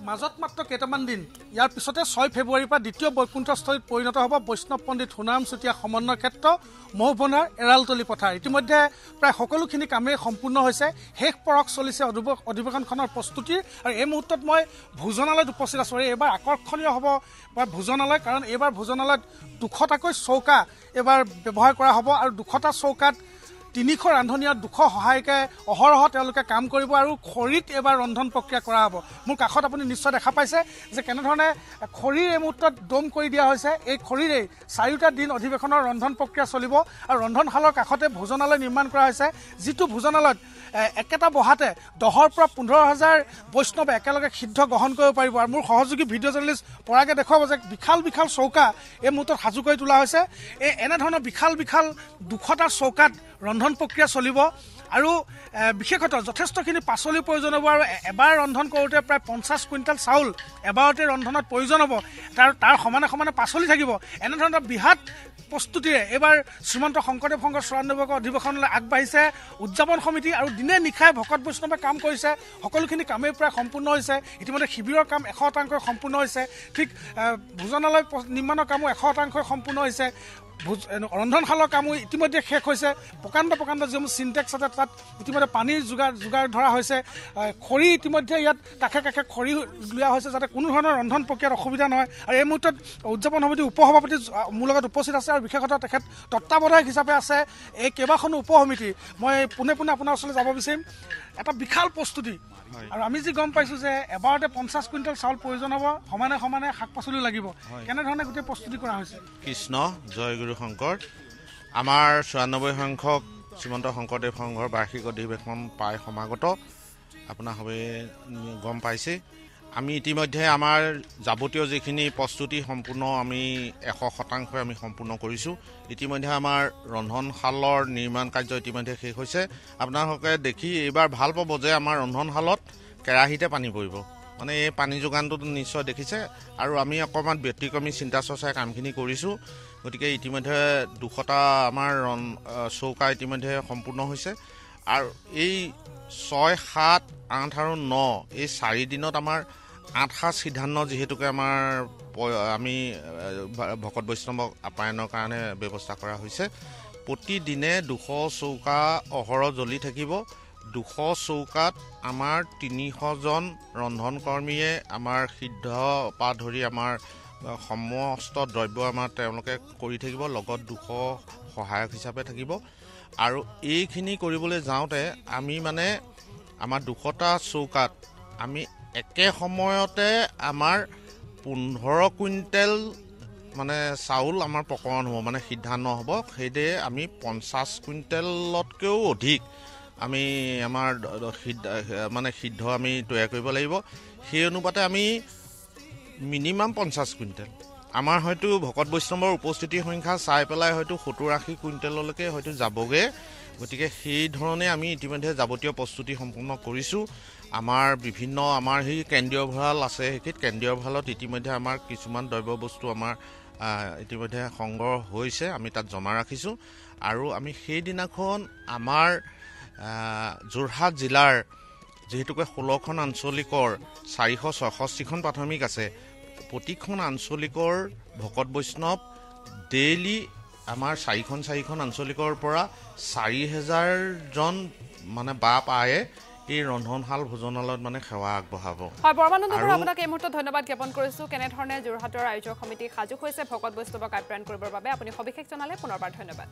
মাজত মাত্ৰ কেইটামান দিন ইয়াৰ পিছতে 6 ফেব্ৰুৱাৰীৰ পৰা দ্বিতীয় বৈকুণ্ঠস্থলীত পৰিণত হ'ব বৈষ্ণৱ পণ্ডিত সোণাৰাম চুতীয়া সমন্বয় ক্ষেত্ৰ মহবনাৰ এৰালতলি পথাৰ। ইতিমধ্যে প্ৰায় সকলোখিনি কামেই সম্পূৰ্ণ হৈছে, শেষ পৰখ চলিছে অধিৱেশনখনৰ প্ৰস্তুতিৰ। আৰু এই মুহূৰ্তত মই ভোজনালয়ত উপস্থিত আছোঁ। এইবাৰ আকৰ্ষণীয় হ'ব ভোজনালয়, কাৰণ এইবাৰ ভোজনালয়ত 200টাকৈ চৌকা এইবাৰ ব্যৱহাৰ কৰা হ'ব আৰু 200টা চৌকাত 300 ৰান্ধনীয়া 200 সহায়কে অহৰহ তেওঁলোকে কাম কৰিব আৰু খৰিত এবাৰ ৰন্ধন প্ৰক্ৰিয়া কৰা হ'ব। মোৰ কাষত আপুনি নিশ্চয় দেখা পাইছে যে কেনেধৰণে খৰিৰ এই মুহূৰ্তত দম কৰি দিয়া হৈছে। এই খৰিৰেই 4টা দিন অধিৱেশনৰ ৰন্ধন প্ৰক্ৰিয়া চলিব আৰু ৰন্ধনশালৰ কাষতে ভোজনালয় নিৰ্মাণ কৰা হৈছে, যিটো ভোজনালয়ত একেটা বহাতে 10ৰ পৰা 15,000 বৈষ্ণৱে একেলগে সিদ্ধ গ্ৰহণ কৰিব পাৰিব। আৰু মোৰ সহযোগী ভিডিঅ' জাৰ্নেলিষ্ট পৰাগে দেখুৱাব যে বিশাল বিশাল চৌকা এই মুহূৰ্তত সাজু কৰি তোলা হৈছে। এনেধৰণৰ বিশাল বিশাল 200টা চৌকাত ৰন্ধন প্ৰক্ৰিয়া চলিব আৰু বিশেষতঃ যথেষ্টখিনি পাচলিৰ প্ৰয়োজন হ'ব। আৰু এবাৰ ৰন্ধন কৰোঁতে প্ৰায় 50 কুইণ্টেল চাউল এবাৰতে ৰন্ধনত প্ৰয়োজন হ'ব, তাৰ সমানে সমানে পাচলি থাকিব। এনেধৰণৰ বৃহৎ প্ৰস্তুতিৰে এইবাৰ শ্ৰীমন্ত শংকৰদেৱ সংঘৰ 94 অধিৱেশনলৈ আগবাঢ়িছে উদযাপন সমিতি আৰু দিনে নিশাই ভকত বৈষ্ণৱে কাম কৰিছে। সকলোখিনি কামেই প্ৰায় সম্পূৰ্ণ হৈছে। ইতিমধ্যে শিবিৰৰ কাম 100% সম্পূৰ্ণ হৈছে, ঠিক ভোজনালয় নিৰ্মাণৰ কামো 100% সম্পূৰ্ণ হৈছে। ৰন্ধনশালৰ কামো ইতিমধ্যে শেষ হৈছে। প্ৰকাণ্ড যিসমূহ চিনটেক্স আছে তাত ইতিমধ্যে পানীৰ যোগাৰ ধৰা হৈছে। খৰি ইতিমধ্যে ইয়াত কাষে কাষে খৰি লোৱা হৈছে যাতে কোনো ধৰণৰ ৰন্ধন প্ৰক্ৰিয়াত অসুবিধা নহয়। আৰু এই মুহূৰ্তত উদযাপন সমিতিৰ উপসভাপতি মোৰ লগত উপস্থিত আছে আৰু বিশেষতঃ তেখেত তত্ত্বাৱধায়ক হিচাপে আছে এই কেইবাখনো উপসমিতি। মই পোনে আপোনাৰ ওচৰলৈ যাব বিচাৰিম। এটা বিশাল প্ৰস্তুতি আৰু আমি যি গম পাইছোঁ যে এবাৰতে 50 কুইণ্টেল চাউল প্ৰয়োজন হ'ব, সমানে সমানে শাক পাচলিও লাগিব। কেনেধৰণে গোটেই প্ৰস্তুতি কৰা হৈছে? কৃষ্ণ জয় গুৰু শংকৰ। আমাৰ 94 সংখ্যক শ্ৰীমন্ত শংকৰদেৱ সংঘৰ বাৰ্ষিক অধিৱেশন প্ৰায় সমাগত। আপোনাৰ সবে গম পাইছে আমি ইতিমধ্যে আমাৰ যাৱতীয় যিখিনি প্ৰস্তুতি সম্পূৰ্ণ আমি 100% আমি সম্পূৰ্ণ কৰিছোঁ। ইতিমধ্যে আমাৰ ৰন্ধনশালৰ নিৰ্মাণ কাৰ্য ইতিমধ্যে শেষ হৈছে। আপোনালোকে দেখি এইবাৰ ভাল পাব যে আমাৰ ৰন্ধনশালত কেৰাহীতে পানী পৰিব, মানে এই পানী যোগানটো নিশ্চয় দেখিছে। আৰু আমি অকণমান ব্যতিক্ৰমী চিন্তা চৰ্চাই কামখিনি কৰিছোঁ। গতিকে ইতিমধ্যে 200টা আমাৰ চৌকা ইতিমধ্যে সম্পূৰ্ণ হৈছে। আৰু এই 6, 7, 8 আৰু 9 এই 4 দিনত আমাৰ 8 সাঁজ সিদ্ধান্ত যিহেতুকে আমাৰ আমি ভকত বৈষ্ণৱক আপ্যায়নৰ কাৰণে ব্যৱস্থা কৰা হৈছে। প্ৰতিদিনে 200 চৌকা অহৰহ জ্বলি থাকিব। 200 চৌকাত আমাৰ 300জন ৰন্ধনকৰ্মীয়ে আমাৰ সিদ্ধ পা ধৰি আমাৰ সমস্ত দ্ৰব্য আমাৰ তেওঁলোকে কৰি থাকিব, লগত 200 সহায়ক হিচাপে থাকিব। আৰু এইখিনি কৰিবলৈ যাওঁতে আমি মানে আমাৰ 200টা চৌকাত আমি একে সময়তে আমাৰ 15 কুইণ্টেল মানে চাউল আমাৰ প্ৰকৰণ হ'ব, মানে সিদ্ধান্ত হ'ব। সেইদৰে আমি 50 কুইণ্টেলতকৈও অধিক আমি আমাৰ সিদ্ধ আমি তৈয়াৰ কৰিব লাগিব। সেই অনুপাতে আমি মিনিমাম 50 কুইণ্টেল আমাৰ হয়তো ভকত বৈষ্ণৱৰ উপস্থিতিৰ সংখ্যা চাই পেলাই হয়তো 70-80 কুইণ্টেললৈকে হয়তো যাবগৈ। গতিকে সেই ধৰণে আমি ইতিমধ্যে যাৱতীয় প্ৰস্তুতি সম্পূৰ্ণ কৰিছোঁ। আমাৰ বিভিন্ন আমাৰ সেই কেন্দ্ৰীয় ভঁৰাল আছে, সেই কেন্দ্ৰীয় ভঁৰালত ইতিমধ্যে আমাৰ কিছুমান দ্ৰব্য বস্তু আমাৰ ইতিমধ্যে সংগ্ৰহ হৈছে, আমি তাত জমা ৰাখিছোঁ। আৰু আমি সেইদিনাখন আমাৰ যোৰহাট জিলাৰ যিহেতুকে 16খন আঞ্চলিকৰ 466খন প্ৰাথমিক আছে, প্ৰতিখন আঞ্চলিকৰ ভকত বৈষ্ণৱ ডেইলি আমাৰ 4খন আঞ্চলিকৰ পৰা 4,000জন মানে পায়ে এই ৰন্ধনশাল ভোজনালয়ত মানে সেৱা আগবঢ়াব। হয়, বৰমানন্দ বৰুৱা, আপোনাক এই মুহূৰ্তত ধন্যবাদ জ্ঞাপন কৰিছোঁ। কেনেধৰণে যোৰহাটৰ আয়োজক সমিতি সাজু হৈছে ভকত বৈষ্ণৱক আপ্যায়ন কৰিবৰ বাবে আপুনি সবিশেষ জনালে, পুনৰবাৰ ধন্যবাদ।